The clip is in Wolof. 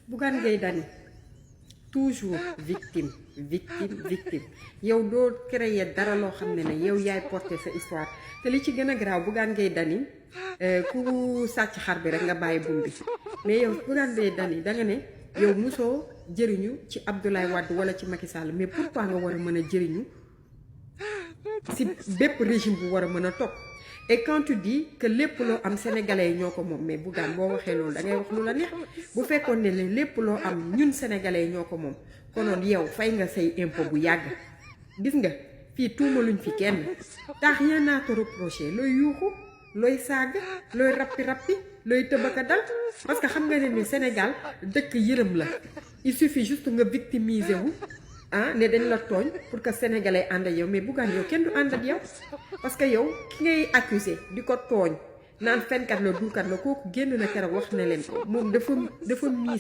Bougane Gueye Dany toujours victime yow doo créer dara loo xam ne yow yaay porter sa histoire te li ci gën a garaaw Bougane Gueye Dany ku sàcc xar bi rek nga bàyyi bum bi mais yow Bougane Gueye Dany da nga ne yow mosoo jëriñu ci Abdoulaye Wade wala ci Macky Sall mais pourquoi nga war a mën a jëriñu si bépp régime bu war a mën a topp et quand tu dis que lépp loo am sénégalais yi ñoo ko moom mais Bougane boo waxee loolu da ngay wax lu la neex bu fekkoon ne lépp loo am ñun sénégalais yi ñoo ko moom konoon yow fay nga say impôt bu yàgg gis nga fii tuumaluñ fi kenn t'as rien à te reprocher looy yuuxu looy saaga looy rappi looy tëbaka dal parce que xam nga ne Sénégal dëkk yërëm la il suffit juste nga victimiser wu ne dañ la tooñ pour que sénégalais ànd ak yow mais Bougane yow kenn du ànd ak yow parce que yow ki ngay accusé di ko tooñ naan fenkat la duukat la kooku génn na keroog wax na leen ko moom dafa miis